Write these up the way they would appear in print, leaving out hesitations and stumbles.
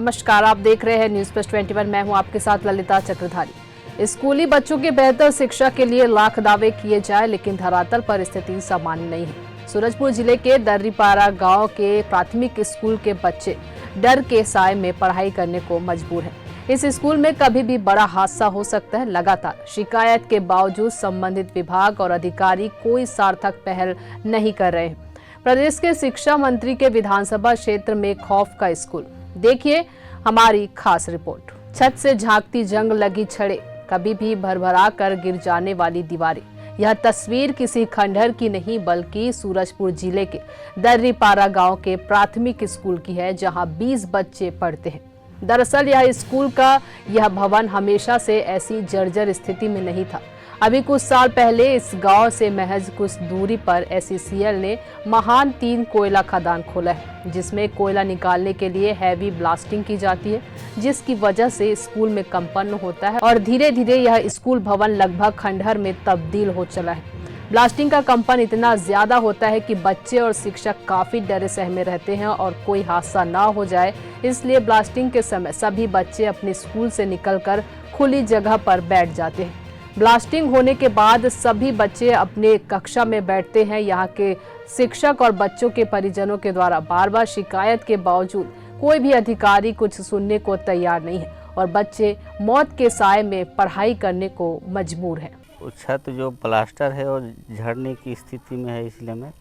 नमस्कार, आप देख रहे हैं न्यूज प्लस 21। मैं हूं आपके साथ ललिता चक्रधारी। स्कूली बच्चों की बेहतर शिक्षा के लिए लाख दावे किए जाए, लेकिन धरातल पर स्थिति सामान्य नहीं है। सूरजपुर जिले के दर्रीपारा गांव के प्राथमिक स्कूल के बच्चे डर के साए में पढ़ाई करने को मजबूर हैं। इस स्कूल में कभी भी बड़ा हादसा हो सकता है। लगातार शिकायत के बावजूद संबंधित विभाग और अधिकारी कोई सार्थक पहल नहीं कर रहे हैं। प्रदेश के शिक्षा मंत्री के विधानसभा क्षेत्र में खौफ का स्कूल, देखिए हमारी खास रिपोर्ट। छत से झांकती जंग लगी छड़ें, कभी भी भरभरा कर गिर जाने वाली दीवारें। यह तस्वीर किसी खंडहर की नहीं बल्कि सूरजपुर जिले के दर्रीपारा गांव के प्राथमिक स्कूल की है, जहां 20 बच्चे पढ़ते हैं। दरअसल यह स्कूल का यह भवन हमेशा से ऐसी जर्जर स्थिति में नहीं था। अभी कुछ साल पहले इस गांव से महज कुछ दूरी पर SCCL ने महान 3 कोयला खदान खोला है, जिसमें कोयला निकालने के लिए हैवी ब्लास्टिंग की जाती है, जिसकी वजह से स्कूल में कंपन होता है और धीरे धीरे यह स्कूल भवन लगभग खंडहर में तब्दील हो चला है। ब्लास्टिंग का कंपन इतना ज्यादा होता है कि बच्चे और शिक्षक काफी डरे सहमे रहते हैं और कोई हादसा ना हो जाए, इसलिए ब्लास्टिंग के समय सभी बच्चे अपने स्कूल से निकलकर खुली जगह पर बैठ जाते हैं। ब्लास्टिंग होने के बाद सभी बच्चे अपने कक्षा में बैठते हैं। यहाँ के शिक्षक और बच्चों के परिजनों के द्वारा बार बार शिकायत के बावजूद कोई भी अधिकारी कुछ सुनने को तैयार नहीं है और बच्चे मौत के साए में पढ़ाई करने को मजबूर हैं। छत जो प्लास्टर है वो झड़ने की स्थिति में है, इसलिए मैं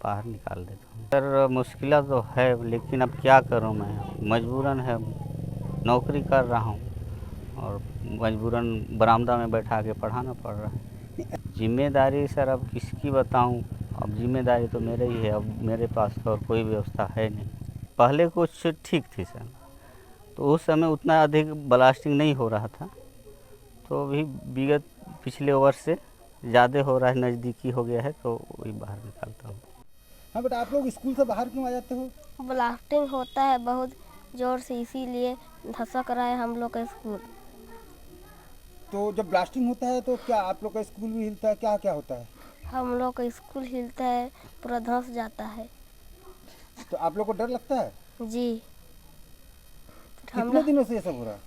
बाहर निकाल देता हूँ। सर मुश्किल तो है, लेकिन अब क्या करूँ, मैं मजबूरन है, नौकरी कर रहा हूँ और मजबूरन बरामदा में बैठा के पढ़ाना पड़ रहा है। जिम्मेदारी सर अब किसकी बताऊं, अब जिम्मेदारी तो मेरे ही है। अब मेरे पास तो और कोई व्यवस्था है नहीं। पहले कुछ ठीक थी सर, तो उस समय उतना अधिक ब्लास्टिंग नहीं हो रहा था, तो अभी विगत पिछले वर्ष से ज़्यादा हो रहा है, नज़दीकी हो गया है, तो वही बाहर निकालता हूँ। हाँ बेटा, आप लोग स्कूल से बाहर क्यों आ जाते हो? ब्लास्टिंग होता है बहुत जोर से, इसीलिए धसक रहा है हम लोग का स्कूल। तो जब ब्लास्टिंग होता है तो क्या आप लोग का स्कूल भी हिलता है? क्या क्या होता है? हम लोग का स्कूल हिलता है, पूरा धंस जाता है। तो आप लोग को डर लगता है? जी। कितने दिनों से ये सब हो रहा है?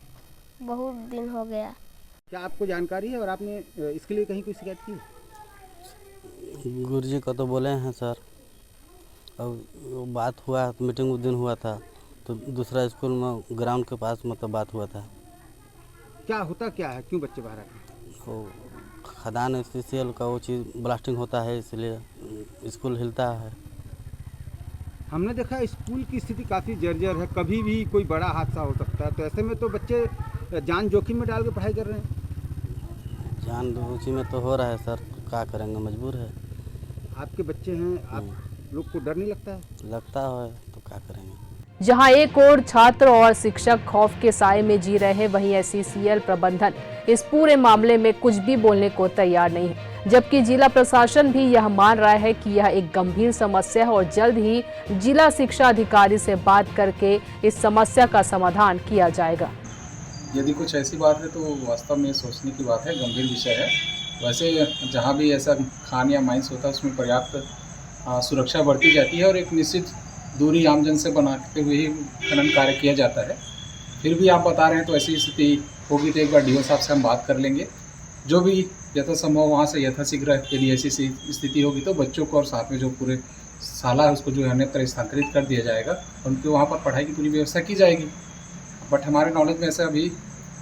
बहुत दिन हो गया। क्या आपको जानकारी है और आपने इसके लिए कहीं कोई शिकायत की? गुरुजी को तो बोले हैं सर, और बात हुआ, मीटिंग उस दिन हुआ था, तो दूसरा स्कूल में ग्राउंड के पास मतलब बात हुआ था। क्या होता क्या है, क्यों बच्चे बाहर आते हैं? तो खदान SCCL का वो चीज़ ब्लास्टिंग होता है, इसलिए स्कूल हिलता है। हमने देखा स्कूल की स्थिति काफ़ी जर्जर है, कभी भी कोई बड़ा हादसा हो सकता है, तो ऐसे में तो बच्चे जान जोखिम में डाल के पढ़ाई कर रहे हैं। जान रुचि में तो हो रहा है सर, क्या करेंगे, मजबूर है। आपके बच्चे हैं, आप लोग को डर नहीं लगता है? लगता है, तो क्या करेंगे। जहां एक ओर छात्र और शिक्षक खौफ के साए में जी रहे हैं, वहीं SCCL प्रबंधन इस पूरे मामले में कुछ भी बोलने को तैयार नहीं है, जबकि जिला प्रशासन भी यह मान रहा है कि यह एक गंभीर समस्या है और जल्द ही जिला शिक्षा अधिकारी से बात करके इस समस्या का समाधान किया जाएगा। यदि कुछ ऐसी बात है तो वास्तव में सोचने की बात है, गंभीर विषय है। वैसे जहाँ भी ऐसा खान या माइंस होता है उसमें पर्याप्त सुरक्षा बरती जाती है और एक निश्चित दूरी आमजन से बनाते हुए ही खनन कार्य किया जाता है। फिर भी आप बता रहे हैं तो ऐसी स्थिति होगी तो एक बार DO साहब से हम बात कर लेंगे। जो भी यथासंभव वहाँ से यथाशीघ्र यदि ऐसी स्थिति होगी तो बच्चों को और साथ में जो पूरे शाला है उसको जो है अन्यत्र स्थानांतरित कर दिया जाएगा और उनके वहाँ पर पढ़ाई की पूरी व्यवस्था की जाएगी। बट हमारे नॉलेज में ऐसा अभी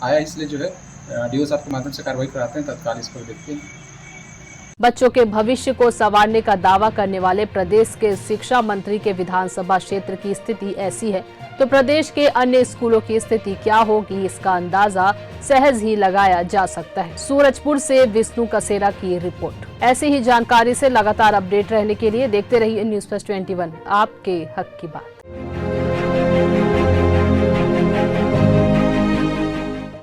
आया, इसलिए जो है DO साहब के माध्यम से कार्रवाई कराते हैं, तत्काल इस पर देखते हैं। बच्चों के भविष्य को संवारने का दावा करने वाले प्रदेश के शिक्षा मंत्री के विधानसभा क्षेत्र की स्थिति ऐसी है, तो प्रदेश के अन्य स्कूलों की स्थिति क्या होगी, इसका अंदाजा सहज ही लगाया जा सकता है। सूरजपुर से विष्णु कसेरा की रिपोर्ट। ऐसी ही जानकारी से लगातार अपडेट रहने के लिए देखते रहिए न्यूज प्लस 21, आपके हक की बात।